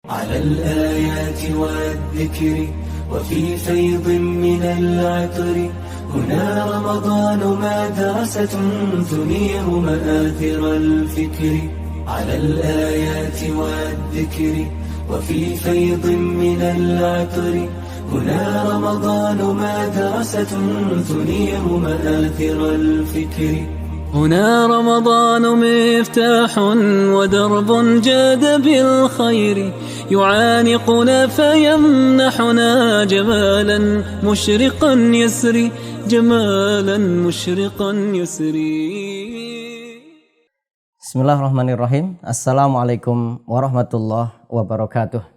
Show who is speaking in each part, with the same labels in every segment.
Speaker 1: على الآيات والذكر وفي فيض من العطر هنا رمضان مدرسة تنير مآثر الفكر على الآيات والذكر وفي فيض من العطر هنا رمضان مدرسة تنير مآثر الفكر هنا رمضان مفتاح ودرب جاد بالخير يعانقنا فيمنحنا جمالا مشرقا يسري جمالا مشرقا يسري.
Speaker 2: Bismillahirrahmanirrahim. Assalamualaikum warahmatullahi wabarakatuh.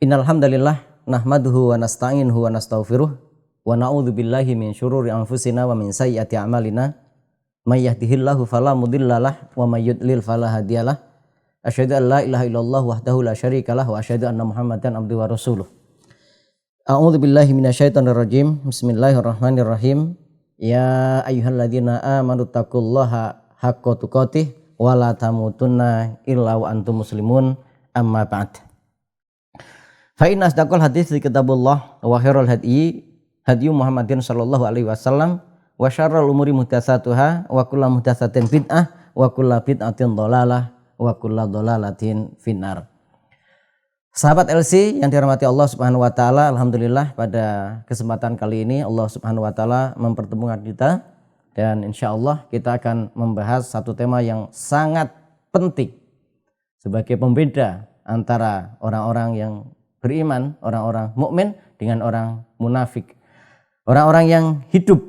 Speaker 2: Innal hamdalillah nahmaduhu wa nasta'inuhu wa nastaghfiruh wa na'udzu billahi min syururi anfusina wa min sayyiati a'malina. May yahdihillahu fala mudhillalah wa may yudlil fala hadiyalah. Asyhadu an la ilaha illallah wahdahu la syarikalah wa asyhadu anna Muhammadan abduhu wa rasuluh. A'udzu billahi minasyaitonir rajim. Bismillahirrahmanirrahim. Ya ayyuhalladzina amanu taqullaha haqqa tuqatih wa la tamutunna illa wa antum muslimun. Amma ba'd. Fa inna asdaqal hadits kitabullah wa khairul hadyi hadyu Muhammadin sallallahu alaihi wasallam. Wa syarrul umuri muhdatsatuha wa kullu muhdatsatin bid'ah wa kullu bid'atin dhalalah wa kullu dhalalatin finnar. Sahabat LC yang dirahmati Allah Subhanahu wa taala, alhamdulillah pada kesempatan kali ini Allah Subhanahu wa taala mempertemukan kita dan insyaallah kita akan membahas satu tema yang sangat penting sebagai pembeda antara orang-orang yang beriman, orang-orang mukmin dengan orang munafik. Orang-orang yang hidup,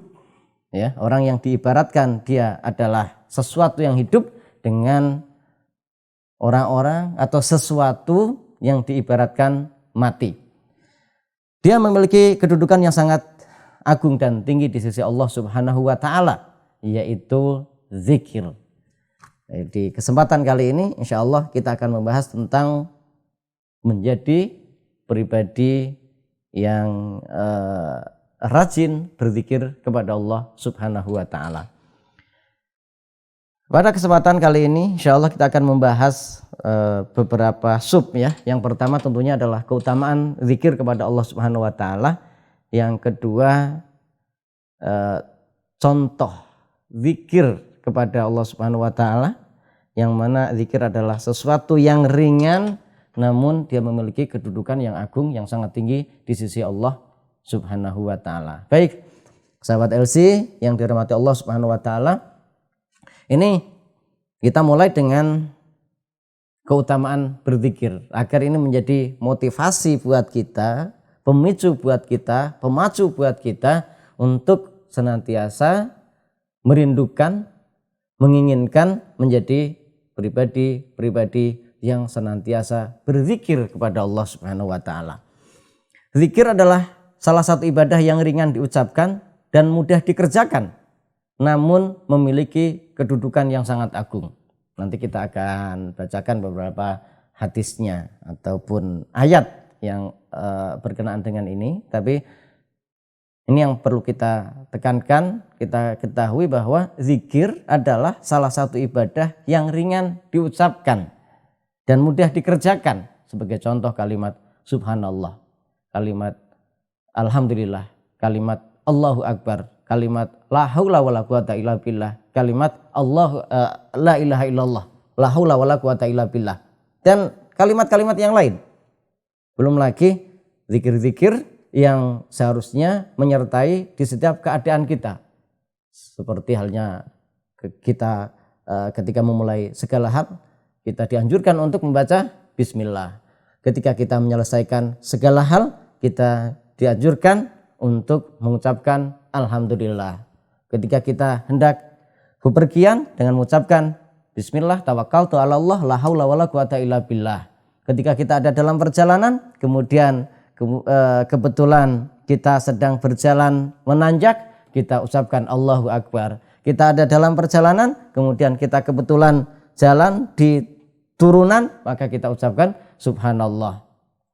Speaker 2: ya, orang yang diibaratkan dia adalah sesuatu yang hidup dengan orang-orang atau sesuatu yang diibaratkan mati. Dia memiliki kedudukan yang sangat agung dan tinggi di sisi Allah Subhanahu wa taala, yaitu zikir. Di kesempatan kali ini insyaallah kita akan membahas tentang menjadi pribadi yang rajin berzikir kepada Allah Subhanahu wa taala. Pada kesempatan kali ini insyaallah kita akan membahas beberapa sub, ya. Yang pertama tentunya adalah keutamaan zikir kepada Allah Subhanahu wa taala. Yang kedua contoh zikir kepada Allah Subhanahu wa taala, yang mana zikir adalah sesuatu yang ringan namun dia memiliki kedudukan yang agung yang sangat tinggi di sisi Allah Subhanahu wa taala. Baik, sahabat LC yang dirahmati Allah Subhanahu wa taala, ini kita mulai dengan keutamaan berzikir agar ini menjadi motivasi buat kita, pemicu buat kita, pemacu buat kita untuk senantiasa merindukan, menginginkan menjadi pribadi-pribadi yang senantiasa berzikir kepada Allah Subhanahu wa taala. Zikir adalah salah satu ibadah yang ringan diucapkan dan mudah dikerjakan, namun memiliki kedudukan yang sangat agung. Nanti kita akan bacakan beberapa hadisnya ataupun ayat yang berkenaan dengan ini. Tapi ini yang perlu kita tekankan, kita ketahui bahwa zikir adalah salah satu ibadah yang ringan diucapkan dan mudah dikerjakan. Sebagai contoh kalimat subhanallah, kalimat alhamdulillah, kalimat Allahu Akbar, kalimat la haula wala quwata illa billah, kalimat la ilaha illallah, la haula wala quwata illa billah, dan kalimat-kalimat yang lain. Belum lagi zikir-zikir yang seharusnya menyertai di setiap keadaan kita. Seperti halnya kita ketika memulai segala hal, kita dianjurkan untuk membaca bismillah. Ketika kita menyelesaikan segala hal, kita dianjurkan untuk mengucapkan alhamdulillah. Ketika kita hendak bepergian dengan mengucapkan bismillah tawakkaltu 'ala Allah la haula wala quwata illa billah. Ketika kita ada dalam perjalanan, kemudian kebetulan kita sedang berjalan menanjak, kita ucapkan Allahu Akbar. Kita ada dalam perjalanan, kemudian kita kebetulan jalan di turunan, maka kita ucapkan subhanallah.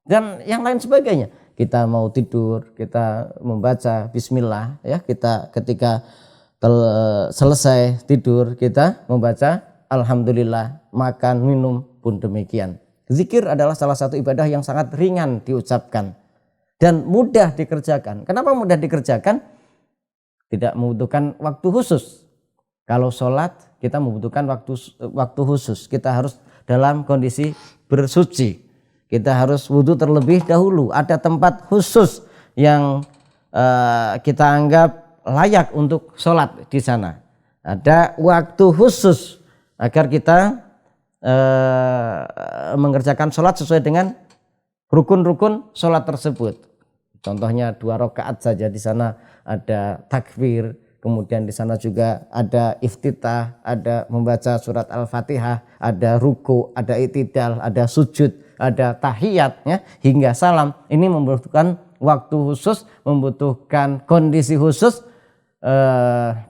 Speaker 2: Dan yang lain sebagainya. Kita mau tidur, kita membaca bismillah, ya. Kita ketika selesai tidur kita membaca alhamdulillah, makan minum pun demikian. Zikir adalah salah satu ibadah yang sangat ringan diucapkan dan mudah dikerjakan. Kenapa mudah dikerjakan? Tidak membutuhkan waktu khusus. Kalau sholat kita membutuhkan waktu khusus. Kita harus dalam kondisi bersuci. Kita harus wudhu terlebih dahulu. Ada tempat khusus yang kita anggap layak untuk sholat di sana. Ada waktu khusus agar kita mengerjakan sholat sesuai dengan rukun-rukun sholat tersebut. Contohnya 2 rakaat saja, di sana ada takbir, kemudian di sana juga ada iftitah, ada membaca surat Al-Fatihah, ada ruku, ada i'tidal, ada sujud, ada tahiyat, ya, hingga salam. Ini membutuhkan waktu khusus, membutuhkan kondisi khusus,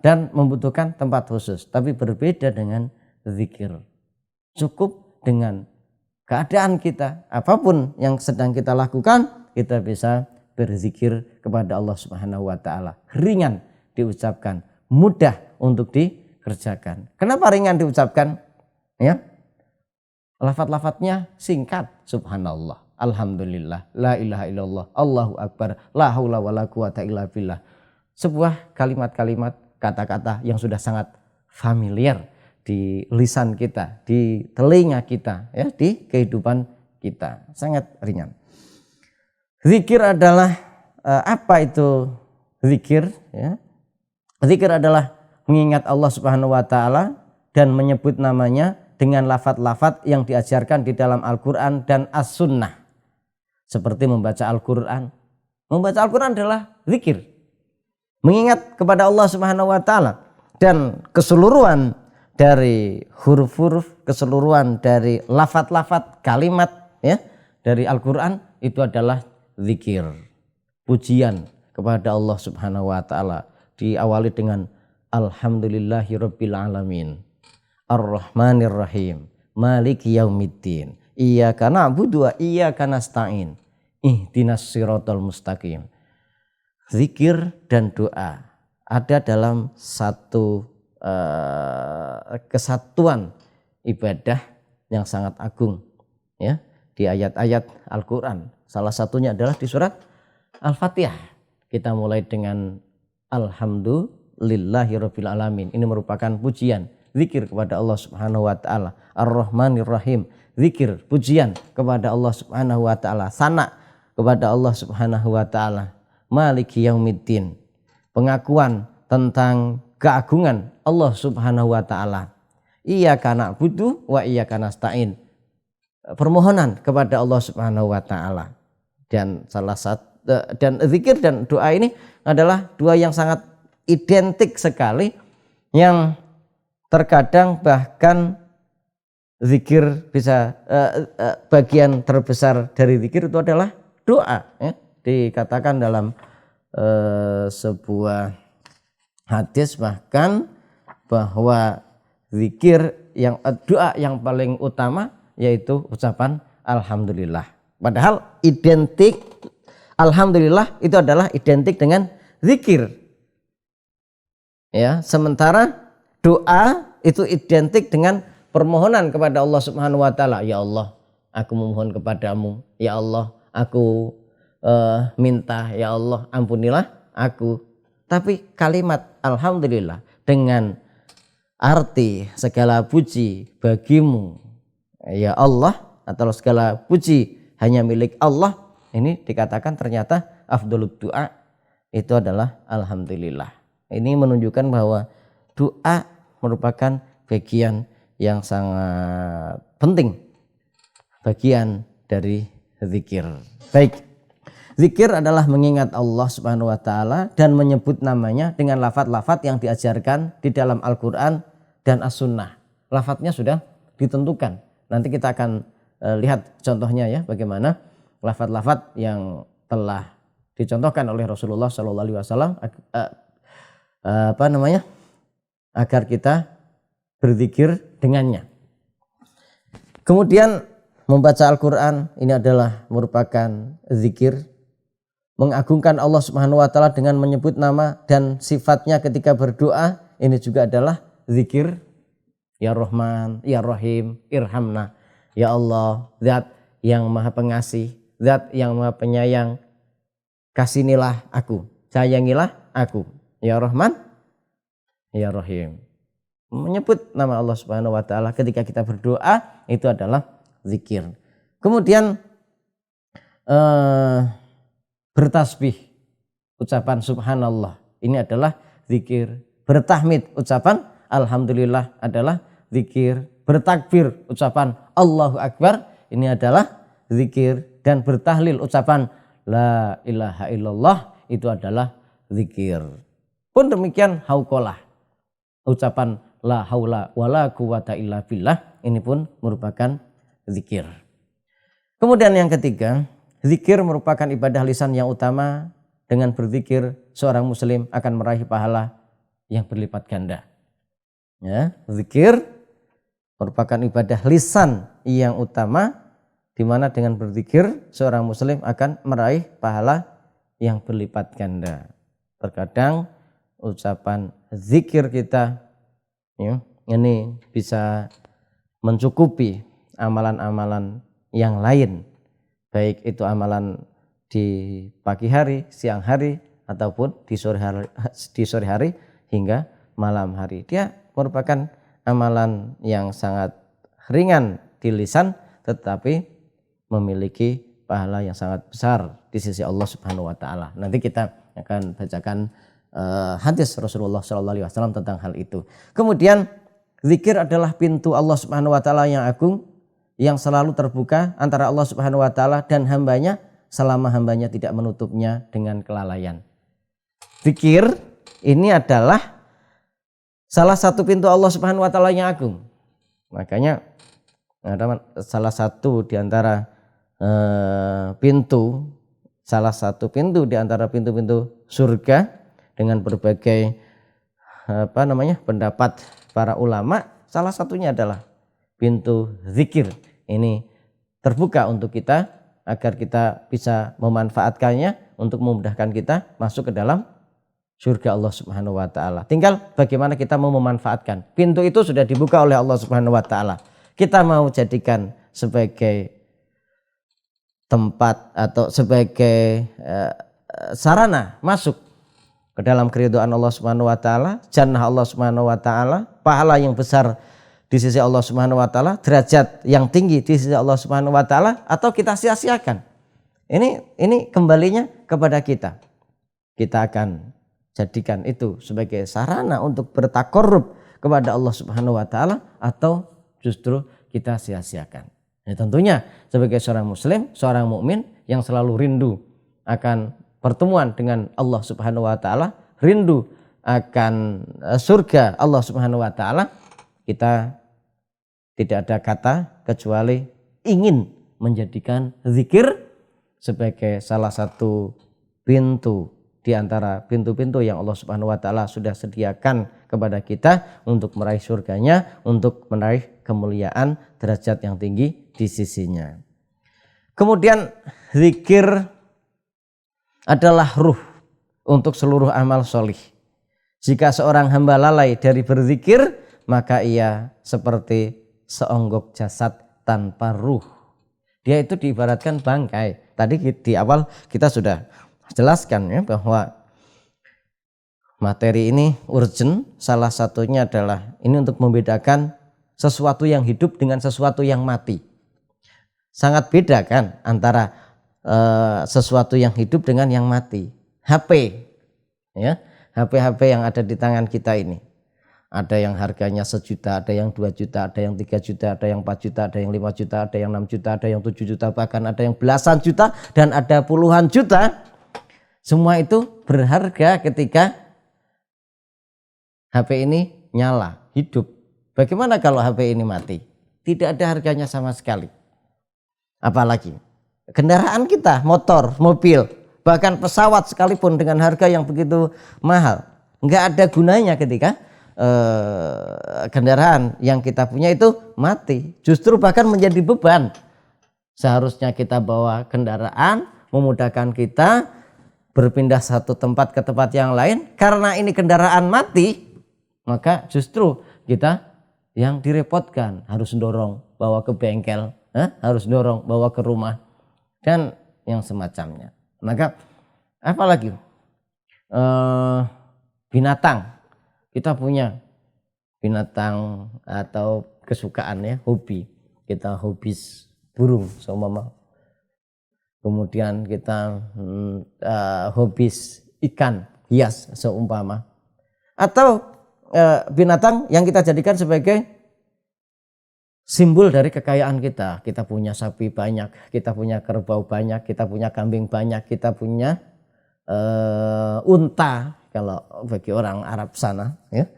Speaker 2: dan membutuhkan tempat khusus. Tapi berbeda dengan zikir. Cukup dengan keadaan kita, apapun yang sedang kita lakukan, kita bisa berzikir kepada Allah Subhanahu wa taala. Ringan diucapkan, mudah untuk dikerjakan. Kenapa ringan diucapkan? Ya. Lafaz-lafaznya singkat. Subhanallah, alhamdulillah, la ilaha illallah, Allahu akbar, la haula wala quwata illa billah. Sebuah kalimat-kalimat, kata-kata yang sudah sangat familiar di lisan kita, di telinga kita, ya, di kehidupan kita, sangat ringan. Zikir adalah apa itu zikir? Ya. Zikir adalah mengingat Allah Subhanahu wa taala dan menyebut namanya dengan lafaz-lafaz yang diajarkan di dalam Al-Qur'an dan As-Sunnah. Seperti membaca Al-Qur'an. Membaca Al-Qur'an adalah zikir. Mengingat kepada Allah Subhanahu wa taala dan keseluruhan dari huruf-huruf, keseluruhan dari lafaz-lafaz kalimat, ya, dari Al-Qur'an itu adalah zikir. Pujian kepada Allah Subhanahu wa taala diawali dengan alhamdulillahirabbil alamin, arrahmanir rahim, maliki yaumiddin, iyyaka na'budu wa iyyaka nasta'in, ihdinas siratal mustaqim. Zikir dan doa ada dalam satu kesatuan ibadah yang sangat agung, ya, di ayat-ayat Al-Qur'an. Salah satunya adalah di surat Al-Fatihah. Kita mulai dengan alhamdulillahirabbil alamin. Ini merupakan pujian, zikir kepada Allah Subhanahu wa taala. Ar-Rahmanir Rahim, zikir, pujian kepada Allah Subhanahu wa taala. Sana kepada Allah Subhanahu wa taala. Maliki yaumiddin, pengakuan tentang keagungan Allah Subhanahu wa taala. Iyyaka na'budu wa iyyaka nasta'in, permohonan kepada Allah Subhanahu wa taala. Dan salah satu dan zikir dan doa ini adalah dua yang sangat identik sekali, yang terkadang bahkan zikir bisa bagian terbesar dari zikir itu adalah doa, ya. Dikatakan dalam sebuah hadis bahkan bahwa zikir yang doa yang paling utama yaitu ucapan alhamdulillah. Padahal identik, alhamdulillah itu adalah identik dengan zikir. Ya, sementara doa itu identik dengan permohonan kepada Allah Subhanahu wa taala. Ya Allah, aku memohon kepadamu. Ya Allah, aku minta, ya Allah, ampunilah aku. Tapi kalimat alhamdulillah dengan arti segala puji bagimu, ya Allah, atau segala puji hanya milik Allah, ini dikatakan ternyata afdhalud doa itu adalah alhamdulillah. Ini menunjukkan bahwa doa merupakan bagian yang sangat penting, bagian dari zikir. Baik, zikir adalah mengingat Allah Subhanahu wa taala dan menyebut namanya dengan lafaz-lafaz yang diajarkan di dalam Al-Qur'an dan As-Sunnah. Lafaznya sudah ditentukan. Nanti kita akan lihat contohnya, ya, bagaimana lafaz-lafaz yang telah dicontohkan oleh Rasulullah SAW agar kita berzikir dengannya. Kemudian membaca Al-Qur'an ini adalah merupakan zikir, mengagungkan Allah Subhanahu wa taala dengan menyebut nama dan sifatnya ketika berdoa, ini juga adalah zikir. Ya Rahman, Ya Rahim, Irhamna. Ya Allah, zat yang maha pengasih, zat yang maha penyayang, kasihnilah aku, sayangilah aku. Ya Rahman, ya Rahim. Menyebut nama Allah Subhanahu wa taala ketika kita berdoa itu adalah zikir. Kemudian bertasbih, ucapan subhanallah, ini adalah zikir. Bertahmid, ucapan alhamdulillah adalah zikir. Bertakbir, ucapan Allahu Akbar, ini adalah zikir. Dan bertahlil, ucapan la ilaha illallah, itu adalah zikir. Pun demikian hauqalah, ucapan la haula wala quwata illa billah, ini pun merupakan zikir. Kemudian yang ketiga, zikir merupakan ibadah lisan yang utama. Dengan berzikir seorang muslim akan meraih pahala yang berlipat ganda. Ya, zikir merupakan ibadah lisan yang utama, di mana dengan berzikir seorang muslim akan meraih pahala yang berlipat ganda. Terkadang ucapan zikir kita ya, ini bisa mencukupi amalan-amalan yang lain, baik itu amalan di pagi hari, siang hari, ataupun di sore hari hingga malam hari. Dia merupakan amalan yang sangat ringan di lisan, tetapi memiliki pahala yang sangat besar di sisi Allah Subhanahu wa taala. Nanti kita akan bacakan hadis Rasulullah SAW tentang hal itu. Kemudian zikir adalah pintu Allah Subhanahu wa taala yang agung, yang selalu terbuka antara Allah Subhanahu wa taala dan hambanya selama hambanya tidak menutupnya dengan kelalaian. Zikir ini adalah salah satu pintu Allah Subhanahu wa taala yang agung. Makanya salah satu di antara salah satu pintu di antara pintu-pintu surga dengan berbagai pendapat para ulama, salah satunya adalah pintu zikir. Ini terbuka untuk kita agar kita bisa memanfaatkannya untuk memudahkan kita masuk ke dalam surga Allah Subhanahu wa taala. Tinggal bagaimana kita mau memanfaatkan. Pintu itu sudah dibuka oleh Allah Subhanahu wa taala. Kita mau jadikan sebagai tempat atau sebagai sarana masuk ke dalam keridhaan Allah Subhanahu wa taala, jannah Allah Subhanahu wa taala, pahala yang besar di sisi Allah Subhanahu wa taala, derajat yang tinggi di sisi Allah Subhanahu wa taala, atau kita sia-siakan. Ini kembalinya kepada kita. Kita akan jadikan itu sebagai sarana untuk bertakarrub kepada Allah Subhanahu wa taala, atau justru kita sia-siakan. Ya, tentunya sebagai seorang muslim, seorang mukmin yang selalu rindu akan pertemuan dengan Allah Subhanahu wa taala, rindu akan surga Allah Subhanahu wa taala, kita tidak ada kata kecuali ingin menjadikan zikir sebagai salah satu pintu di antara pintu-pintu yang Allah Subhanahu wa taala sudah sediakan kepada kita untuk meraih surganya, untuk meraih kemuliaan, derajat yang tinggi di sisinya. Kemudian zikir adalah ruh untuk seluruh amal solih. Jika seorang hamba lalai dari berzikir, maka ia seperti seonggok jasad tanpa ruh. Dia itu diibaratkan bangkai. Tadi di awal kita sudah jelaskan ya, bahwa materi ini urgent. Salah satunya adalah ini untuk membedakan sesuatu yang hidup dengan sesuatu yang mati. Sangat beda kan antara sesuatu yang hidup dengan yang mati. HP ya, HP yang ada di tangan kita ini. Ada yang harganya 1 juta, ada yang 2 juta, ada yang 3 juta, ada yang 4 juta, ada yang 5 juta, ada yang 6 juta, ada yang 7 juta, bahkan ada yang belasan juta dan ada puluhan juta. Semua itu berharga ketika HP ini nyala, hidup. Bagaimana kalau HP ini mati? Tidak ada harganya sama sekali. Apalagi kendaraan kita, motor, mobil, bahkan pesawat sekalipun dengan harga yang begitu mahal, nggak ada gunanya ketika kendaraan yang kita punya itu mati. Justru bahkan menjadi beban. Seharusnya kita bawa kendaraan, memudahkan kita berpindah satu tempat ke tempat yang lain. Karena ini kendaraan mati, maka justru kita yang direpotkan, harus dorong, bawa ke bengkel, harus dorong bawa ke rumah dan yang semacamnya. Maka apalagi binatang, kita punya binatang atau kesukaan ya, hobi, kita hobis burung seumpama, kemudian kita hobis ikan hias seumpama, atau binatang yang kita jadikan sebagai simbol dari kekayaan kita. Kita punya sapi banyak, kita punya kerbau banyak, kita punya kambing banyak, kita punya unta kalau bagi orang Arab sana ya.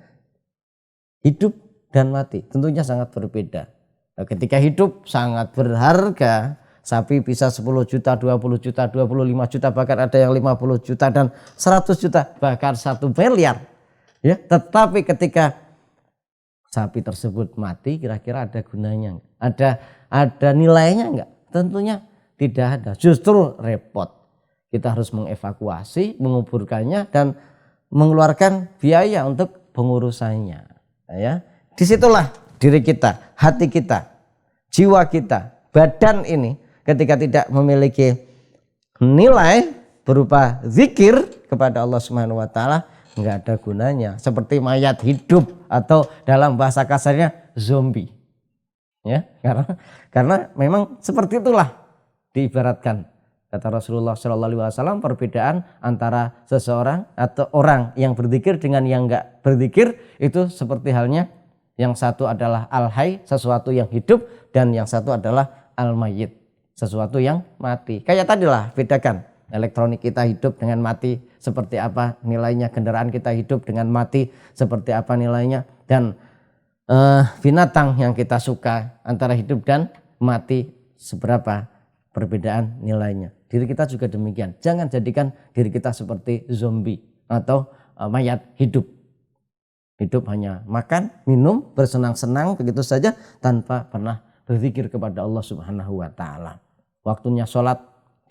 Speaker 2: Hidup dan mati tentunya sangat berbeda. Ketika hidup sangat berharga, sapi bisa 10 juta, 20 juta, 25 juta, bahkan ada yang 50 juta dan 100 juta, bahkan 1 miliar. Ya, tetapi ketika sapi tersebut mati, kira-kira ada gunanya enggak? Ada nilainya enggak? Tentunya tidak ada. Justru repot. Kita harus mengevakuasi, menguburkannya dan mengeluarkan biaya untuk pengurusannya. Ya, disitulah diri kita, hati kita, jiwa kita, badan ini ketika tidak memiliki nilai berupa zikir kepada Allah Subhanahu wa taala, enggak ada gunanya, seperti mayat hidup atau dalam bahasa kasarnya zombie. Ya, karena memang seperti itulah diibaratkan. Kata Rasulullah SAW, perbedaan antara seseorang atau orang yang berzikir dengan yang enggak berzikir itu seperti halnya yang satu adalah al-hayy, sesuatu yang hidup, dan yang satu adalah al-mayyit, sesuatu yang mati. Kayak tadilah bedakan elektronik kita hidup dengan mati seperti apa nilainya, kendaraan kita hidup dengan mati seperti apa nilainya, dan binatang yang kita suka antara hidup dan mati seberapa perbedaan nilainya. Diri kita juga demikian. Jangan jadikan diri kita seperti zombie atau mayat hidup. Hidup hanya makan, minum, bersenang-senang begitu saja tanpa pernah berzikir kepada Allah Subhanahu wa taala. Waktunya sholat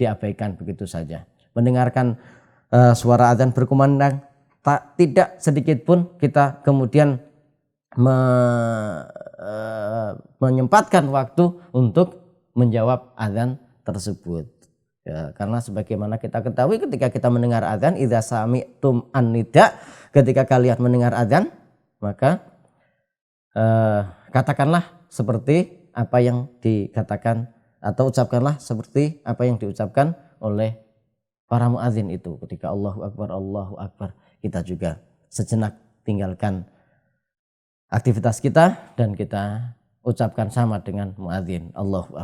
Speaker 2: diabaikan begitu saja. Mendengarkan suara azan berkumandang, tidak sedikit pun kita kemudian menyempatkan waktu untuk menjawab azan tersebut. Ya, karena sebagaimana kita ketahui ketika kita mendengar azan, idza sami'tum an-nida, ketika kalian mendengar azan, maka katakanlah seperti apa yang dikatakan atau ucapkanlah seperti apa yang diucapkan oleh para muadzin itu. Ketika Allahu Akbar, kita juga sejenak tinggalkan aktivitas kita dan kita ucapkan sama dengan muadzin, Allahu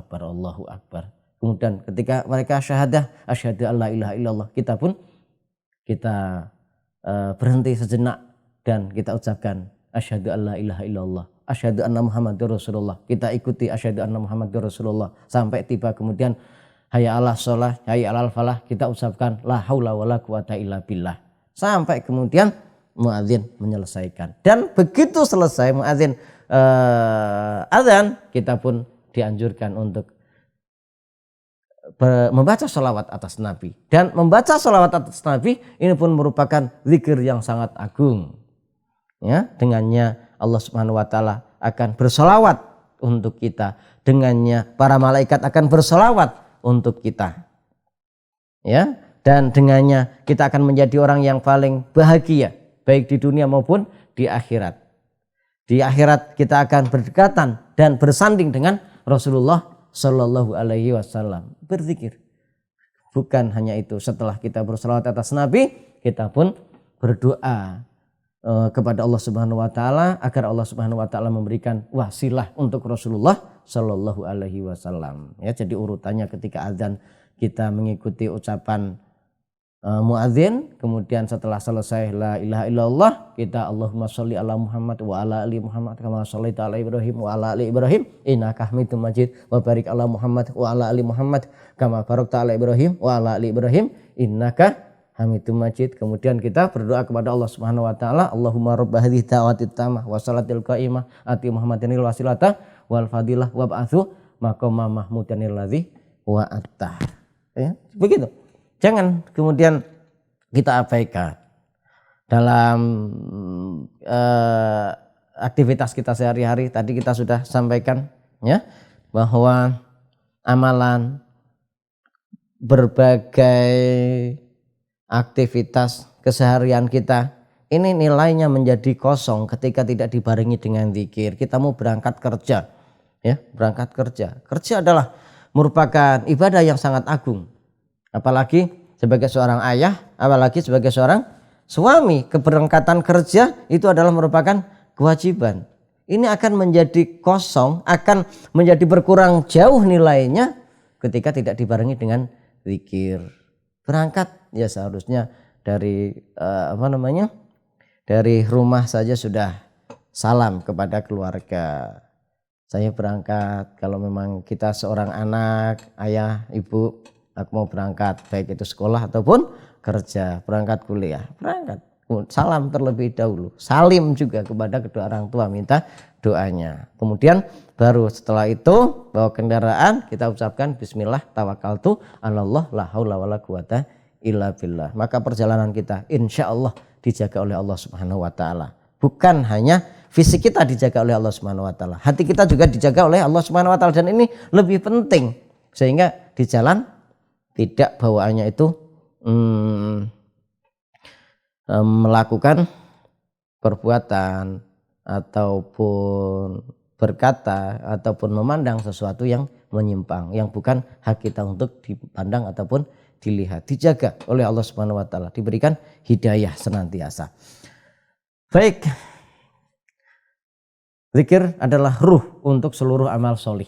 Speaker 2: Akbar. Kemudian ketika mereka syahadah, asyhadu alla ilaha illallah, kita pun berhenti sejenak dan kita ucapkan asyhadu alla ilaha illallah, asyhadu anna Muhammadur Rasulullah. Kita ikuti asyhadu anna Muhammadur Rasulullah sampai tiba kemudian hayya 'alas shalah, hayya 'alal falah, kita ucapkan la haula wala quwata illa billah. Sampai kemudian muadzin menyelesaikan. Dan begitu selesai muadzin azan, kita pun dianjurkan untuk membaca sholawat atas Nabi. Dan membaca sholawat atas Nabi ini pun merupakan zikir yang sangat agung. Ya, dengannya Allah Subhanahu wa taala akan bersolawat untuk kita. Dengannya para malaikat akan bersolawat untuk kita. Ya, dan dengannya kita akan menjadi orang yang paling bahagia baik di dunia maupun di akhirat. Di akhirat kita akan berdekatan dan bersanding dengan Rasulullah Sallallahu Alaihi Wasallam. Berzikir. Bukan hanya itu, setelah kita berselawat atas Nabi, kita pun berdoa kepada Allah Subhanahu Wa Taala agar Allah Subhanahu Wa Taala memberikan wasilah untuk Rasulullah Sallallahu Alaihi Wasallam. Ya, jadi urutannya ketika azan kita mengikuti ucapan muadzin, kemudian setelah selesai la ilaha illallah, kita Allahumma sholli ala Muhammad wa ala ali Muhammad kama shallaita ala Ibrahim wa ala ali Ibrahim innaka Hamidum Majid, wa barik ala Muhammad wa ala ali Muhammad kama barakta ala Ibrahim wa ala ali Ibrahim innaka Hamidum Majid. Kemudian kita berdoa kepada Allah Subhanahu wa taala, Allahumma rabb hadhihi da'watit tamah wa salatil qa'imah ati Muhammadinil wasilata wal fadilah wa ba'atsu maqama mahmudanil ladzi wa'atta. Ya, begitu. Jangan kemudian kita abaikan dalam aktivitas kita sehari-hari. Tadi kita sudah sampaikan ya bahwa amalan, berbagai aktivitas keseharian kita, ini nilainya menjadi kosong ketika tidak dibarengi dengan zikir. Kita mau berangkat kerja, ya, berangkat kerja. Kerja adalah merupakan ibadah yang sangat agung. Apalagi sebagai seorang ayah, apalagi sebagai seorang suami, keberangkatan kerja itu adalah merupakan kewajiban. Ini akan menjadi kosong, akan menjadi berkurang jauh nilainya ketika tidak dibarengi dengan zikir. Berangkat ya seharusnya dari dari rumah saja sudah salam kepada keluarga. Saya berangkat, kalau memang kita seorang anak, ayah, ibu, aku mau berangkat, baik itu sekolah ataupun kerja, berangkat kuliah, berangkat. Salam terlebih dahulu, salim juga kepada kedua orang tua, minta doanya. Kemudian baru setelah itu bawa kendaraan, kita ucapkan bismillah tawakkaltu 'alallah la haula wala quwata illa billah. Maka perjalanan kita insya Allah dijaga oleh Allah Subhanahu wa taala. Bukan hanya fisik kita dijaga oleh Allah Subhanahu wa taala, hati kita juga dijaga oleh Allah Subhanahu wa taala, dan ini lebih penting sehingga di jalan tidak bawaannya itu melakukan perbuatan ataupun berkata ataupun memandang sesuatu yang menyimpang, yang bukan hak kita untuk dipandang ataupun dilihat. Dijaga oleh Allah Subhanahu wa taala, diberikan hidayah senantiasa. Baik, zikir adalah ruh untuk seluruh amal solih.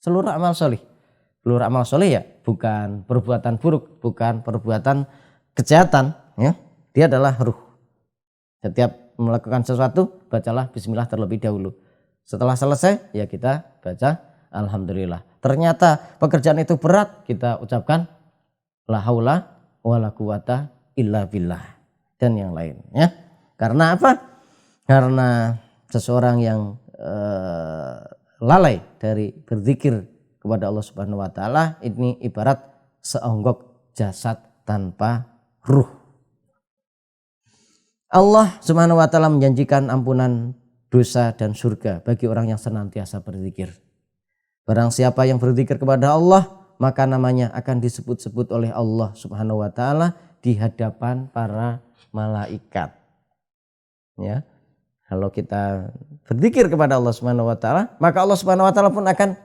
Speaker 2: Seluruh amal solih, seluruh amal solih ya, bukan perbuatan buruk, bukan perbuatan kejahatan, ya. Dia adalah ruh. Setiap melakukan sesuatu, bacalah bismillah terlebih dahulu. Setelah selesai, ya kita baca alhamdulillah. Ternyata pekerjaan itu berat, kita ucapkan la haula wala quwata illa billah dan yang lain, ya. Karena apa? Karena seseorang yang lalai dari berzikir kepada Allah Subhanahu wa taala ini ibarat seonggok jasad tanpa ruh. Allah Subhanahu wa taala menjanjikan ampunan dosa dan surga bagi orang yang senantiasa berzikir. Barang siapa yang berzikir kepada Allah, maka namanya akan disebut-sebut oleh Allah Subhanahu wa taala di hadapan para malaikat. Ya. Kalau kita berzikir kepada Allah Subhanahu wa taala, maka Allah Subhanahu wa taala pun akan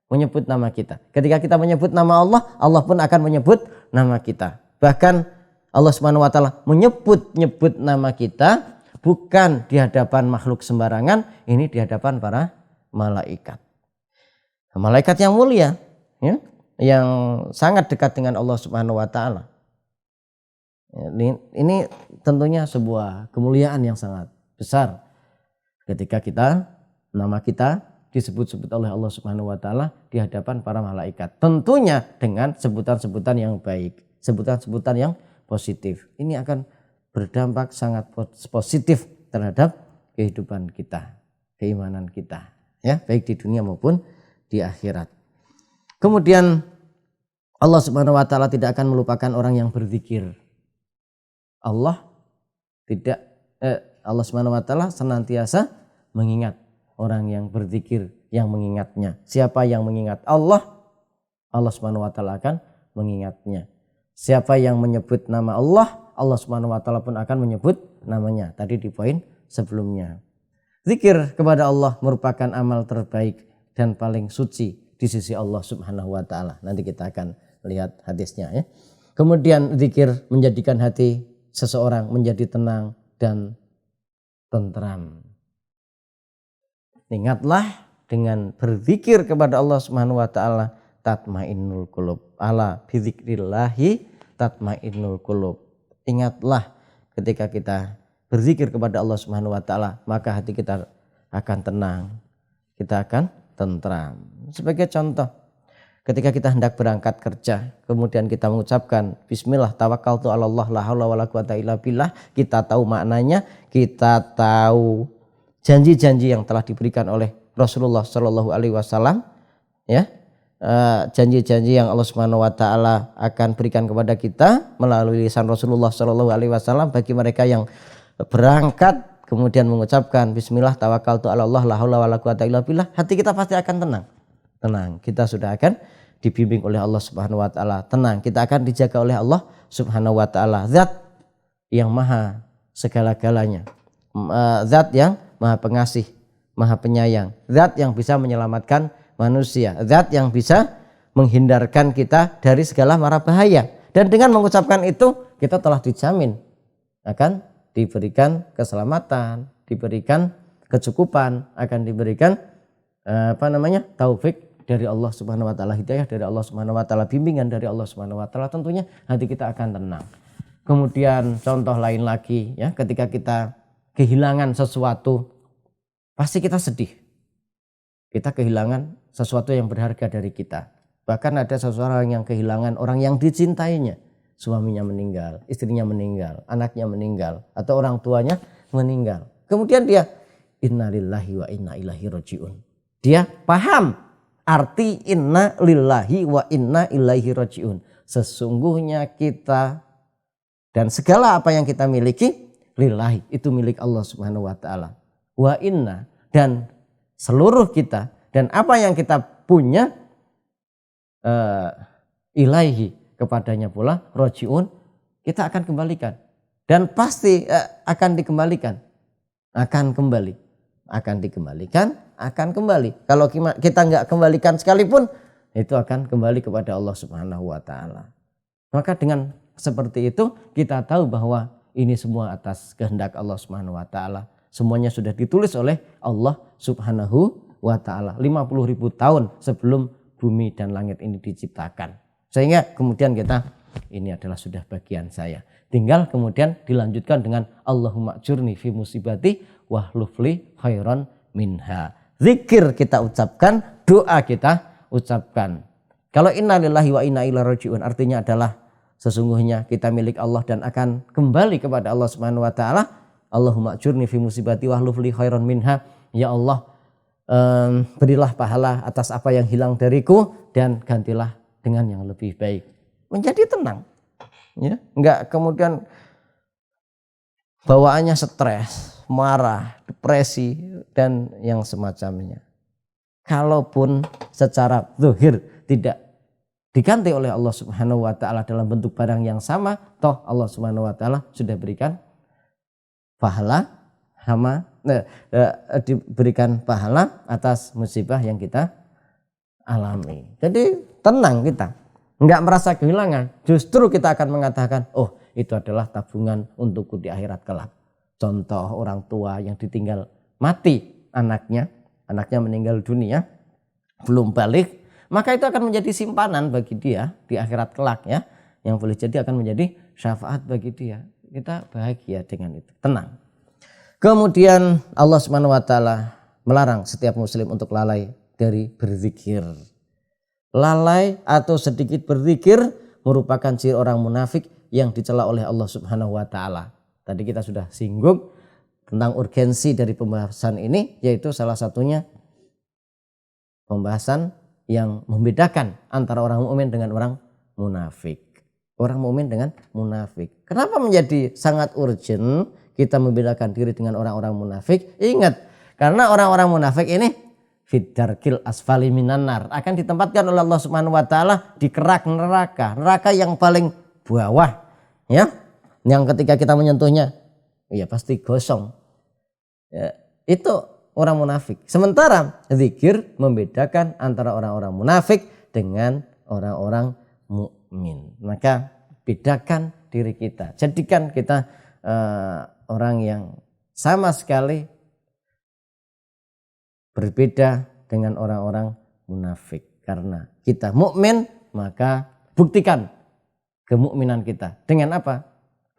Speaker 2: menyebut nama kita. Ketika kita menyebut nama Allah, Allah pun akan menyebut nama kita. Bahkan Allah Subhanahu wa taala menyebut nama kita bukan di hadapan makhluk sembarangan, ini di hadapan para malaikat. Malaikat yang mulia, ya, yang sangat dekat dengan Allah Subhanahu wa taala. Ini tentunya sebuah kemuliaan yang sangat besar ketika nama kita disebut-sebut oleh Allah Subhanahu wa taala di hadapan para malaikat. Tentunya dengan sebutan-sebutan yang baik, sebutan-sebutan yang positif. Ini akan berdampak sangat positif terhadap kehidupan kita, keimanan kita, ya, baik di dunia maupun di akhirat. Kemudian Allah Subhanahu wa taala tidak akan melupakan orang yang berzikir. Allah Subhanahu wa taala senantiasa mengingat orang yang berzikir, yang mengingatnya. Siapa yang mengingat Allah, Allah Subhanahu wa taala akan mengingatnya. Siapa yang menyebut nama Allah, Allah Subhanahu wa taala pun akan menyebut namanya. Tadi di poin sebelumnya. Zikir kepada Allah merupakan amal terbaik dan paling suci di sisi Allah Subhanahu wa taala. Nanti kita akan lihat hadisnya, ya. Kemudian zikir menjadikan hati seseorang menjadi tenang dan tentram. Ingatlah, dengan berzikir kepada Allah Subhanahu wa taala tatmainnul qulub. Ala bizikrillahi tatmainnul qulub. Ingatlah, ketika kita berzikir kepada Allah Subhanahu wa taala, maka hati kita akan tenang, kita akan tentram. Sebagai contoh, ketika kita hendak berangkat kerja, kemudian kita mengucapkan bismillah tawakkaltu 'alallah la haula wala quwata illa billah, kita tahu maknanya, kita tahu janji-janji yang telah diberikan oleh Rasulullah Shallallahu alaihi wasallam, ya. Janji-janji yang Allah Subhanahu wa taala akan berikan kepada kita melalui lisan Rasulullah Shallallahu alaihi wasallam bagi mereka yang berangkat kemudian mengucapkan bismillah tawakkaltu 'alallah la haula wala quwata illa billah, hati kita pasti akan tenang. tenang. Kita sudah akan dibimbing oleh Allah Subhanahu wa taala. Tenang, kita akan dijaga oleh Allah Subhanahu wa taala. Zat yang maha segala-galanya. Zat yang maha pengasih, maha penyayang. Zat yang bisa menyelamatkan manusia. Zat yang bisa menghindarkan kita dari segala mara bahaya. Dan dengan mengucapkan itu kita telah dijamin akan diberikan keselamatan, diberikan kecukupan, akan diberikan taufik dari Allah Subhanahu wa taala, hidayah dari Allah Subhanahu wa taala, bimbingan dari Allah Subhanahu wa taala. Tentunya hati kita akan tenang. Kemudian contoh lain lagi ya, ketika kita kehilangan sesuatu pasti kita sedih. Kita kehilangan sesuatu yang berharga dari kita. Bahkan ada seseorang yang kehilangan orang yang dicintainya. Suaminya meninggal, istrinya meninggal, anaknya meninggal, atau orang tuanya meninggal. Kemudian dia innalillahi wa inna ilaihi rajiun. Dia paham arti inna lillahi wa inna ilaihi rajiun. Sesungguhnya kita dan segala apa yang kita miliki lillahi, itu milik Allah Subhanahu wa taala. Wa inna, dan seluruh kita dan apa yang kita punya ilaihi, kepadanya pula rajiun, kita akan kembalikan. Dan pasti akan dikembalikan. Akan kembali. Akan dikembalikan, akan kembali. Kalau kita nggak kembalikan sekalipun, itu akan kembali kepada Allah Subhanahu wa taala. Maka dengan seperti itu kita tahu bahwa ini semua atas kehendak Allah Subhanahu wa taala. Semuanya sudah ditulis oleh Allah Subhanahu wa taala 50.000 tahun sebelum bumi dan langit ini diciptakan. Sehingga kemudian kita, ini adalah sudah bagian saya. Tinggal kemudian dilanjutkan dengan Allahumma ajurni fi musibati wahlufli khairan minha. Zikir kita ucapkan, doa kita ucapkan. Kalau innalillahi wa inna ilaihi rajiun artinya adalah sesungguhnya kita milik Allah dan akan kembali kepada Allah Subhanahu wa taala. Allahumma ajurni fi musibati wahlufli khairan minha. Ya Allah, berilah pahala atas apa yang hilang dariku dan gantilah dengan yang lebih baik. Menjadi tenang. Ya, enggak kemudian bawaannya stres, marah, depresi dan yang semacamnya. Kalaupun secara zahir tidak diganti oleh Allah Subhanahu wa taala dalam bentuk barang yang sama, toh Allah Subhanahu wa taala sudah berikan pahala diberikan pahala atas musibah yang kita alami. Jadi tenang kita, enggak merasa kehilangan. Justru kita akan mengatakan, oh itu adalah tabungan untukku di akhirat kelak. Contoh orang tua yang ditinggal mati anaknya meninggal dunia, belum balik, maka itu akan menjadi simpanan bagi dia di akhirat kelak ya, yang boleh jadi akan menjadi syafaat bagi dia. Kita bahagia dengan itu, tenang. Kemudian Allah Subhanahu wa taala melarang setiap muslim untuk lalai dari berzikir. Lalai atau sedikit berzikir merupakan ciri orang munafik yang dicela oleh Allah Subhanahu wa taala. Tadi kita sudah singgung tentang urgensi dari pembahasan ini, yaitu salah satunya pembahasan yang membedakan antara orang mukmin dengan orang munafik. Orang mukmin dengan munafik. Kenapa menjadi sangat urgent kita membedakan diri dengan orang-orang munafik? Ingat, karena orang-orang munafik ini fiddarkil asfali minan nar, akan ditempatkan oleh Allah Subhanahu wa taala di kerak neraka yang paling bawah ya, yang ketika kita menyentuhnya ya pasti gosong ya, itu orang munafik. Sementara zikir membedakan antara orang-orang munafik dengan orang-orang mukmin. Maka bedakan diri kita, jadikan kita orang yang sama sekali berbeda dengan orang-orang munafik. Karena kita mukmin, maka buktikan kemukminan kita dengan apa?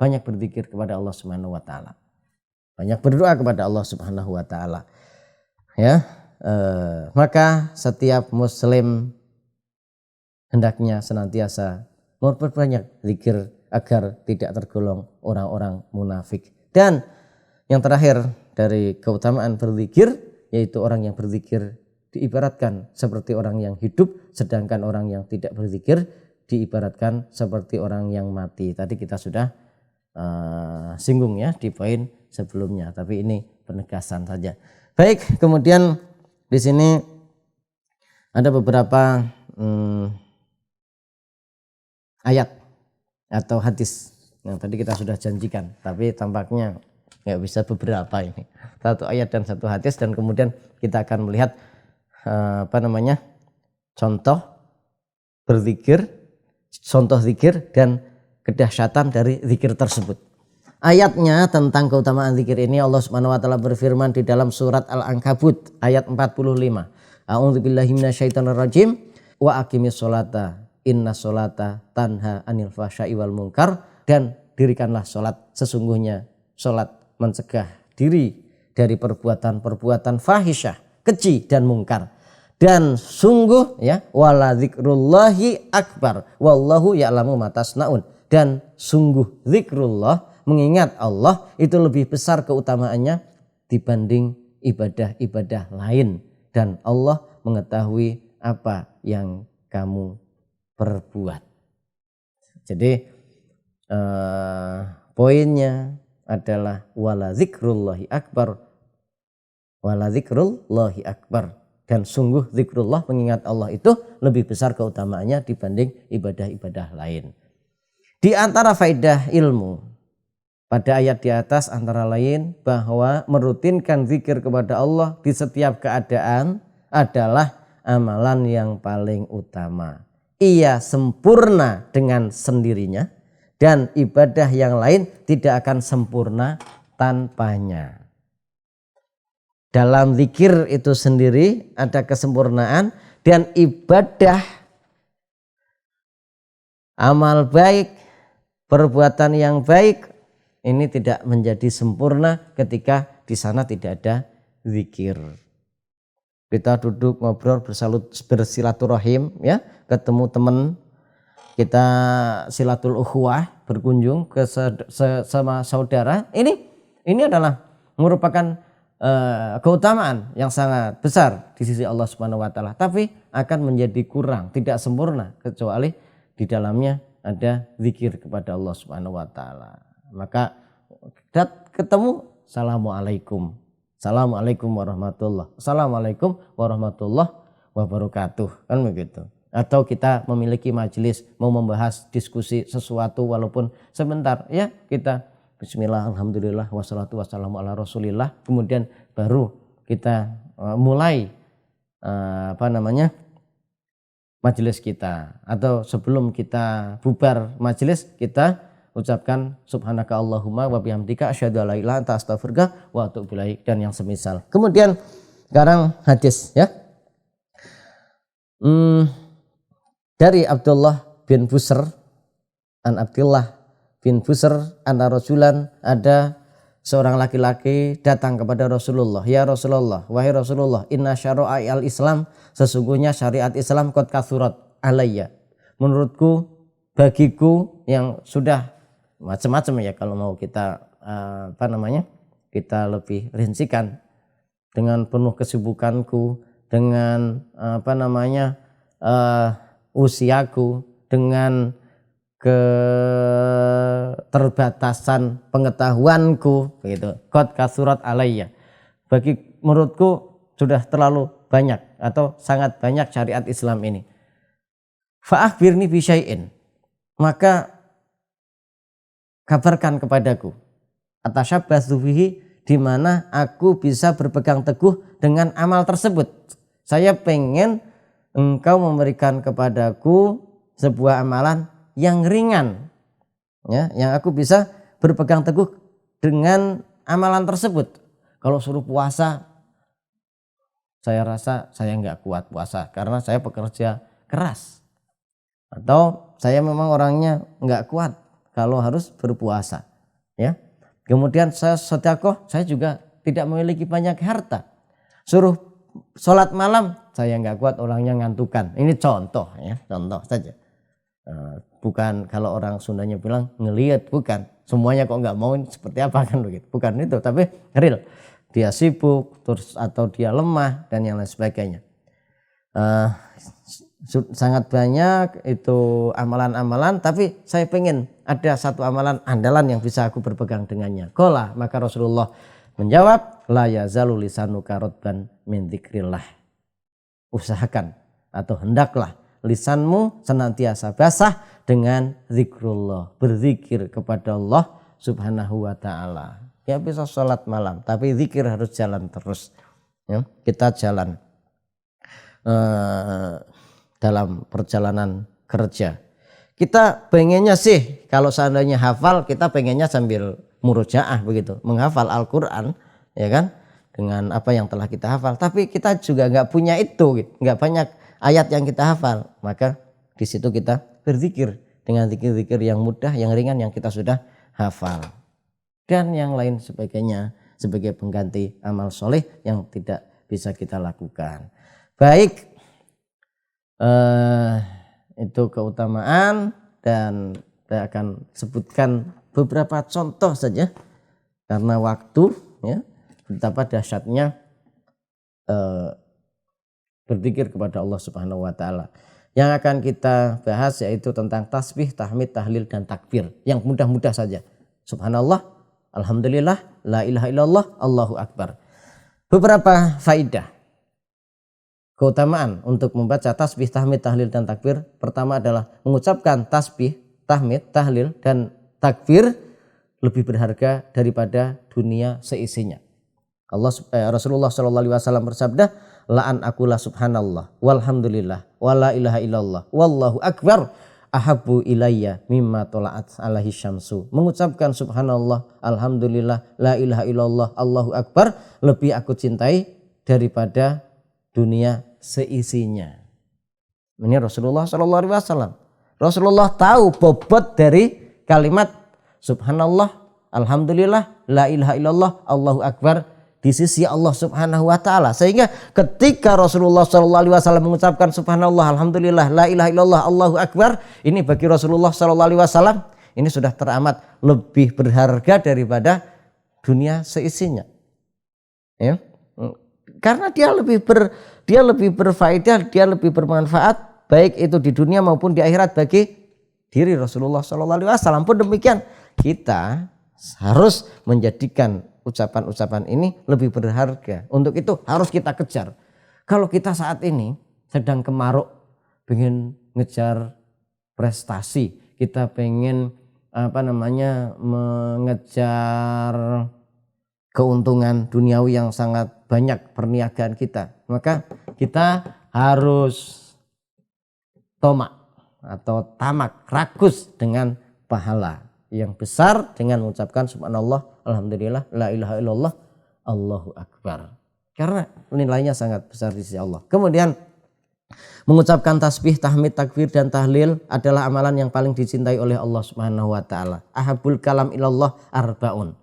Speaker 2: Banyak berzikir kepada Allah Subhanahu wa taala. Banyak berdoa kepada Allah Subhanahu wa taala. Ya, maka setiap muslim hendaknya senantiasa memperbanyak zikir agar tidak tergolong orang-orang munafik. Dan yang terakhir dari keutamaan berzikir, yaitu orang yang berzikir diibaratkan seperti orang yang hidup, sedangkan orang yang tidak berzikir diibaratkan seperti orang yang mati. Tadi kita sudah singgung ya di poin sebelumnya, tapi ini penegasan saja. Baik, kemudian di sini Ada beberapa ayat atau hadis yang tadi kita sudah janjikan, tapi tampaknya nggak bisa beberapa ini. Satu ayat dan satu hadis, dan kemudian kita akan melihat contoh berzikir, contoh zikir dan kedahsyatan dari zikir tersebut. Ayatnya tentang keutamaan zikir ini Allah Subhanahu wa taala berfirman di dalam surat Al-Ankabut ayat 45. A'udzubillahi minasyaitonirrajim wa aqimis sholata inna sholata tanha anil fahsya'i wal munkar, dan dirikanlah sholat, sesungguhnya sholat mencegah diri dari perbuatan-perbuatan fahisyah, keji dan mungkar. Dan sungguh wala dzikrullahi akbar wallahu ya'lamu ma tasnaun, dan sungguh zikrullah, mengingat Allah, itu lebih besar keutamaannya dibanding ibadah-ibadah lain, dan Allah mengetahui apa yang kamu perbuat. Jadi poinnya adalah wala dzikrullahi akbar, wala dzikrullahi akbar, dan sungguh zikrullah, mengingat Allah, itu lebih besar keutamaannya dibanding ibadah-ibadah lain. Di antara faedah ilmu pada ayat di atas antara lain bahwa merutinkan zikir kepada Allah di setiap keadaan adalah amalan yang paling utama. Ia sempurna dengan sendirinya, dan ibadah yang lain tidak akan sempurna tanpanya. Dalam zikir itu sendiri ada kesempurnaan, dan ibadah, amal baik, perbuatan yang baik ini tidak menjadi sempurna ketika di sana tidak ada zikir. Kita duduk ngobrol bersilaturahim, ketemu teman, kita silatul ukhuwah, berkunjung ke sama saudara. Ini adalah merupakan keutamaan yang sangat besar di sisi Allah Subhanahu wa taala, tapi akan menjadi kurang, tidak sempurna kecuali di dalamnya ada zikir kepada Allah Subhanahu wa taala. Maka ketemu, assalamualaikum, assalamualaikum warahmatullah, assalamualaikum warahmatullah wabarakatuh, kan begitu. Atau kita memiliki majelis, mau membahas diskusi sesuatu walaupun sebentar, kita bismillah, alhamdulillah, wassalatu wassalamu ala rasulillah, kemudian baru kita mulai majelis kita. Atau sebelum kita bubar majelis, kita ucapkan subhanaka Allahumma wa bihamdika asyhadu an la ilaha illa anta astaghfiruka wa atubu ilaik, dan yang semisal. Kemudian sekarang hadis, dari Abdullah bin Busr, an Abdullah bin Busr anna rajulan, ada seorang laki-laki datang kepada Rasulullah, ya Rasulullah, wahai Rasulullah, inna syara'i al-Islam, sesungguhnya syariat Islam qad kathurat alayya, menurutku, bagiku, yang sudah macam-macam kalau mau kita kita lebih rincikan, dengan penuh kesibukanku, dengan usiaku, dengan keterbatasan pengetahuanku, begitu. Qad kathurat alayya, menurutku sudah terlalu banyak atau sangat banyak syariat Islam ini. Fa akhbirni bi syai'in, maka kabarkan kepadaku, atasyabbasu bihi, di mana aku bisa berpegang teguh dengan amal tersebut. Saya pengen engkau memberikan kepadaku sebuah amalan yang ringan, yang aku bisa berpegang teguh dengan amalan tersebut. Kalau suruh puasa, saya rasa saya nggak kuat puasa karena saya pekerja keras, atau saya memang orangnya nggak kuat kalau harus berpuasa. Kemudian saya sedekah, saya juga tidak memiliki banyak harta. Suruh sholat malam, saya nggak kuat, orangnya ngantukan. Ini contoh, contoh saja. Bukan kalau orang Sundanya bilang ngelihat, bukan. Semuanya kok nggak mau, seperti apa kan begitu. Bukan itu, tapi real. Dia sibuk, terus atau dia lemah dan yang lain sebagainya. Sangat banyak itu amalan-amalan, tapi saya pengen ada satu amalan andalan yang bisa aku berpegang dengannya. Qala, maka Rasulullah menjawab, la yazalu lisanuka radban min dzikrillah. Usahakan atau hendaklah lisanmu senantiasa basah dengan zikrullah, berzikir kepada Allah Subhanahu wa taala. Ya bisa sholat malam, tapi zikir harus jalan terus. Ya, kita jalan dalam perjalanan kerja. Kita pengennya sih kalau seandainya hafal, kita pengennya sambil murojaah begitu, menghafal Al-Quran, ya kan, dengan apa yang telah kita hafal. Tapi kita juga nggak punya itu, nggak banyak ayat yang kita hafal. Maka di situ kita berzikir dengan zikir-zikir yang mudah, yang ringan yang kita sudah hafal. Dan yang lain sebagainya sebagai pengganti amal soleh yang tidak bisa kita lakukan. Baik, itu keutamaan, dan saya akan sebutkan beberapa contoh saja karena waktu, ya, betapa dahsyatnya berzikir kepada Allah Subhanahu wa taala. Yang akan kita bahas yaitu tentang tasbih, tahmid, tahlil dan takbir yang mudah-mudah saja. Subhanallah, alhamdulillah, la ilaha illallah, Allahu akbar. Beberapa faidah keutamaan untuk membaca tasbih, tahmid, tahlil dan takbir. Pertama adalah mengucapkan tasbih, tahmid, tahlil dan takbir lebih berharga daripada dunia seisinya. Rasulullah SAW bersabda, la'an akulah subhanallah walhamdulillah wala ilaha illallah wallahu akbar ahabbu ilayya mimma tola'at alaihi syamsu. Mengucapkan subhanallah, alhamdulillah, la ilaha illallah, Allahu akbar lebih aku cintai daripada dunia seisinya. Ini Rasulullah SAW. Rasulullah tahu bobot dari kalimat subhanallah, alhamdulillah, la ilaha illallah, Allahu akbar di sisi Allah Subhanahu wa taala. Sehingga ketika Rasulullah SAW mengucapkan subhanallah, alhamdulillah, la ilaha illallah, Allahu akbar, ini bagi Rasulullah SAW ini sudah teramat lebih berharga daripada dunia seisinya. Ya. Karena dia lebih berfaedah, dia lebih bermanfaat baik itu di dunia maupun di akhirat bagi diri Rasulullah SAW. Pun demikian, kita harus menjadikan ucapan-ucapan ini lebih berharga. Untuk itu harus kita kejar. Kalau kita saat ini sedang kemaruk, pengen ngejar prestasi, kita pengen mengejar keuntungan duniawi yang sangat banyak perniagaan kita, maka kita harus tomak atau tamak, rakus dengan pahala yang besar dengan mengucapkan subhanallah, alhamdulillah, la ilaha illallah, Allahu akbar. Karena nilainya sangat besar di sisi Allah. Kemudian mengucapkan tasbih, tahmid, takbir dan tahlil adalah amalan yang paling dicintai oleh Allah Subhanahu wa taala. Ahabul kalam ilallah arbaun.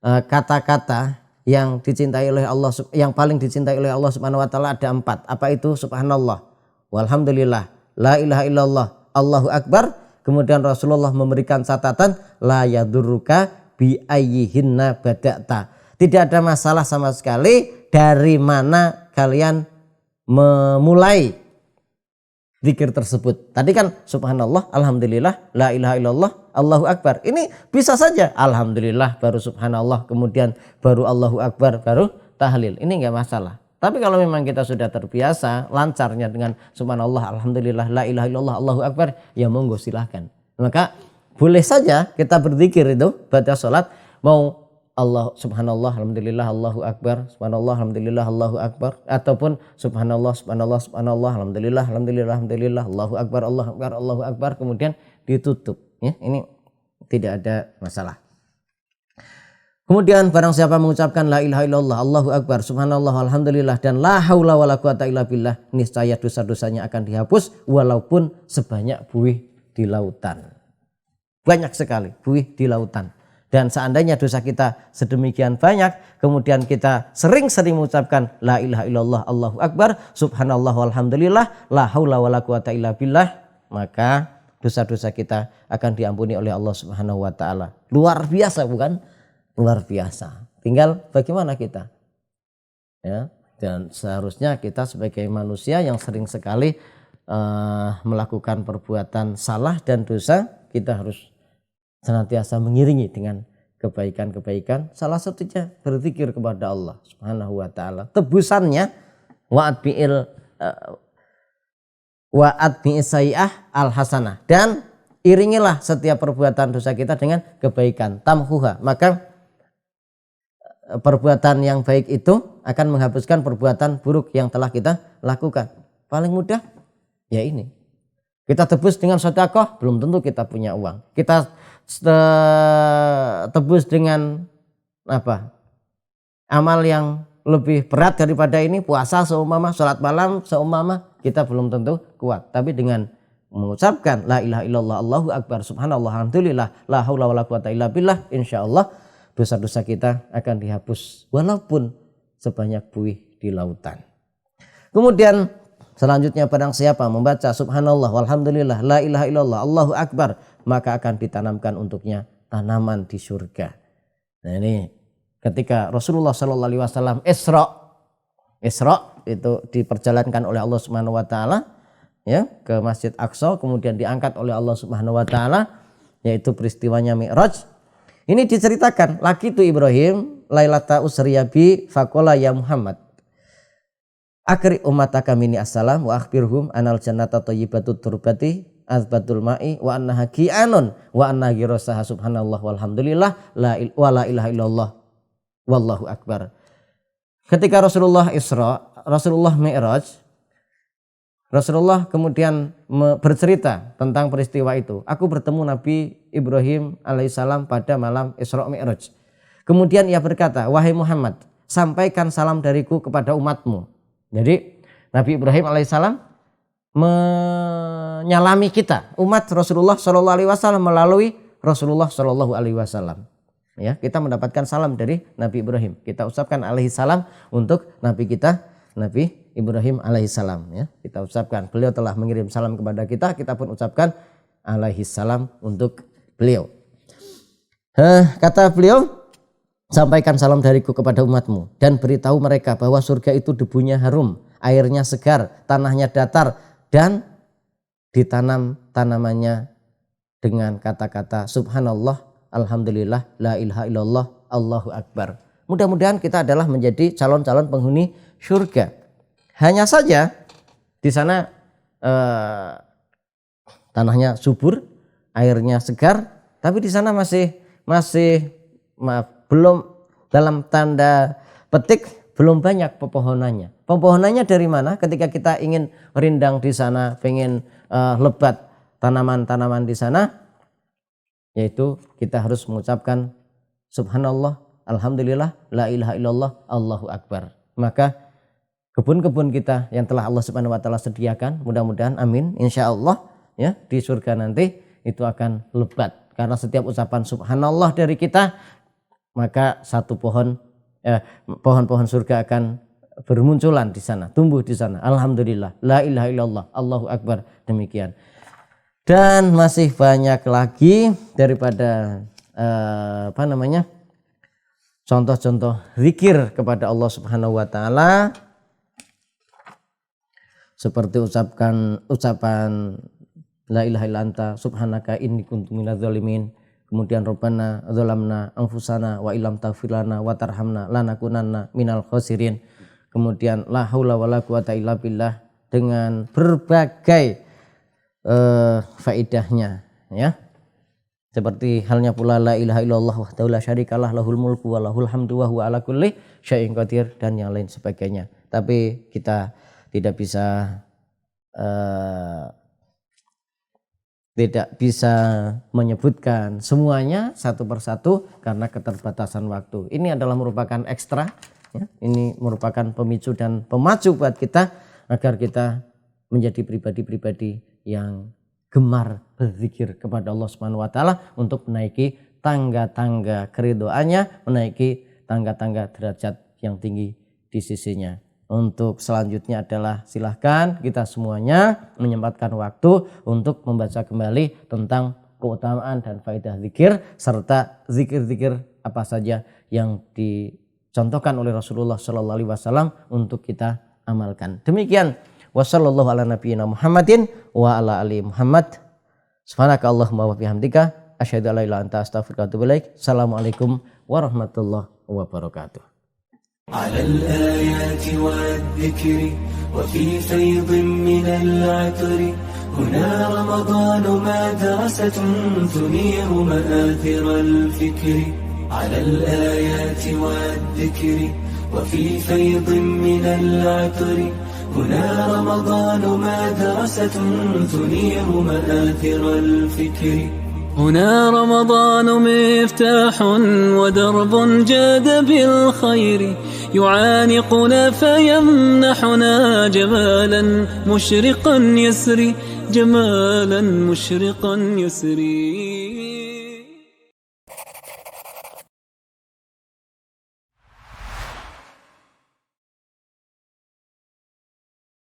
Speaker 2: Kata-kata yang dicintai oleh Allah, yang paling dicintai oleh Allah Subhanahu wa taala ada 4. Apa itu? Subhanallah, walhamdulillah, la ilaha illallah, Allahu akbar. Kemudian Rasulullah memberikan catatan, la yadurruka bi ayyihinna bada'ta. Tidak ada masalah sama sekali dari mana kalian memulai zikir tersebut. Tadi kan subhanallah, alhamdulillah, la ilaha illallah, Allahu akbar. Ini bisa saja alhamdulillah baru subhanallah, kemudian baru Allahu akbar, baru tahlil. Ini enggak masalah. Tapi kalau memang kita sudah terbiasa lancarnya dengan subhanallah, alhamdulillah, la ilaha illallah, Allahu akbar, ya monggo silahkan. Maka boleh saja kita berzikir itu pada salat, mau Allah subhanallah, alhamdulillah, Allahu akbar, subhanallah, alhamdulillah, Allahu akbar, ataupun subhanallah, subhanallah, subhanallah, alhamdulillah, alhamdulillah, alhamdulillah, Allahu akbar, Allahu akbar, Allahu akbar, kemudian ditutup. Ya, ini tidak ada masalah. Kemudian barang siapa mengucapkan la ilaha illallah, Allahu akbar, subhanallah, alhamdulillah dan la haula wala quwata illa billah, niscaya dosa-dosanya akan dihapus walaupun sebanyak buih di lautan. Banyak sekali buih di lautan. Dan seandainya dosa kita sedemikian banyak, kemudian kita sering-sering mengucapkan la ilaha illallah, Allahu akbar, subhanallah, walhamdulillah, la haula wala quwata illa billah, maka dosa-dosa kita akan diampuni oleh Allah Subhanahu wa taala. Luar biasa, bukan? Luar biasa. Tinggal bagaimana kita, ya. Dan seharusnya kita sebagai manusia yang sering sekali melakukan perbuatan salah dan dosa, kita harus senantiasa mengiringi dengan kebaikan-kebaikan. Salah satunya berzikir kepada Allah Subhanahu wa taala. Tebusannya wa'adbi'il wa atbi sayyi'ah al hasanah, dan iringilah setiap perbuatan dosa kita dengan kebaikan, tamhuha, maka perbuatan yang baik itu akan menghapuskan perbuatan buruk yang telah kita lakukan. Paling mudah ya ini, kita tebus dengan sedekah, belum tentu kita punya uang. Kita tebus dengan apa, amal yang lebih berat daripada ini, puasa seumpama, sholat malam seumpama, kita belum tentu kuat. Tapi dengan mengucapkan la ilaha illallah Allahu akbar subhanallah alhamdulillah la haula wala quwata illa billah, insyaallah dosa-dosa kita akan dihapus walaupun sebanyak buih di lautan. Kemudian selanjutnya, barang siapa membaca subhanallah walhamdulillah la ilaha illallah Allahu akbar, maka akan ditanamkan untuknya tanaman di surga. Nah ini ketika Rasulullah sallallahu alaihi wasallam Isra itu diperjalankan oleh Allah Subhanahu wa taala ya ke Masjid Aqsa, kemudian diangkat oleh Allah Subhanahu wa taala, yaitu peristiwanya Mi'raj. Ini diceritakan, laqitu Ibrahim lailata usriya bi faqala ya Muhammad akri ummataka minni assalam wa akhbirhum anal jannata thayyibatut turbati azbatul ma'i wa annaha qi'anun wa anna ghirasaha subhanallah walhamdulillah la ilaha illallah wallahu akbar. Ketika Rasulullah Isra, Rasulullah Mi'raj, Rasulullah kemudian bercerita tentang peristiwa itu. Aku bertemu Nabi Ibrahim alaihissalam pada malam Isra Mi'raj. Kemudian ia berkata, wahai Muhammad, sampaikan salam dariku kepada umatmu. Jadi Nabi Ibrahim alaihissalam menyalami kita, umat Rasulullah Shallallahu Alaihi Wasallam, melalui Rasulullah Shallallahu Alaihi Wasallam. Ya, kita mendapatkan salam dari Nabi Ibrahim. Kita ucapkan alaihi salam untuk Nabi kita, Nabi Ibrahim alaihissalam. Ya, kita ucapkan, beliau telah mengirim salam kepada kita, kita pun ucapkan alaihi salam untuk beliau. Kata beliau, sampaikan salam dariku kepada umatmu dan beritahu mereka bahwa surga itu debunya harum, airnya segar, tanahnya datar, dan ditanam tanamannya dengan kata-kata subhanallah, alhamdulillah, la ilaha illallah, Allahu akbar. Mudah-mudahan kita adalah menjadi calon-calon penghuni surga. Hanya saja di sana tanahnya subur, airnya segar, tapi di sana masih belum, dalam tanda petik, belum banyak pepohonannya. Pepohonannya dari mana? Ketika kita ingin rindang di sana, pengen lebat tanaman-tanaman di sana, yaitu kita harus mengucapkan subhanallah, alhamdulillah, la ilaha illallah, Allahu akbar. Maka kebun-kebun kita yang telah Allah Subhanahu wa taala sediakan, mudah-mudahan amin insyaallah ya, di surga nanti itu akan lebat karena setiap ucapan subhanallah dari kita, maka satu pohon-pohon surga akan bermunculan di sana, tumbuh di sana. Alhamdulillah, la ilaha illallah, Allahu akbar. Demikian. Dan masih banyak lagi daripada contoh-contoh zikir kepada Allah Subhanahu wa taala, seperti ucapan la ilaha illa anta subhanaka inni kuntu minadz zalimin, kemudian Rabbana dzalamna anfusana wa illam taghfir lana wa tarhamna lanakunanna minal khosirin, kemudian la haula wala quwata illa billah, dengan berbagai faedahnya ya, seperti halnya pula la ilaha illallah wahdahu la syarikalah lahul mulku wa lahul hamdu wa huwa ala kulli syai'in qadir, dan yang lain sebagainya. Tapi kita tidak bisa menyebutkan semuanya satu persatu karena keterbatasan waktu. Ini adalah merupakan ekstra ya. Ini merupakan pemicu dan pemacu buat kita agar kita menjadi pribadi-pribadi yang gemar berzikir kepada Allah Subhanahu wa taala untuk menaiki tangga-tangga keridhoannya, menaiki tangga-tangga derajat yang tinggi di sisinya. Untuk selanjutnya adalah silahkan kita semuanya menyempatkan waktu untuk membaca kembali tentang keutamaan dan faedah zikir, serta zikir-zikir apa saja yang dicontohkan oleh Rasulullah Sallallahu Alaihi Wasallam untuk kita amalkan. Demikian. Wassallallahu ala nabiyyina Muhammadin wa ala ali Muhammad. Subhanaka Allahumma wa bihamdika asyhadu an la ilaha illa anta astaghfiruka wa atubu ilaik. Assalamualaikum warahmatullahi wabarakatuh.
Speaker 1: على الآيات والذكر وفي فيض من العطر. هنا رمضان مدرسة تنير مآثر الفكر على الآيات والذكر. وفي فيض من العطر. هنا رمضان مدرسة تنير مآثر الفكر.
Speaker 3: هنا رمضان مفتاح ودرب جاد بالخير، يعانقنا فيمنحنا جمالا مشرقا يسري، جمالا مشرقا يسري.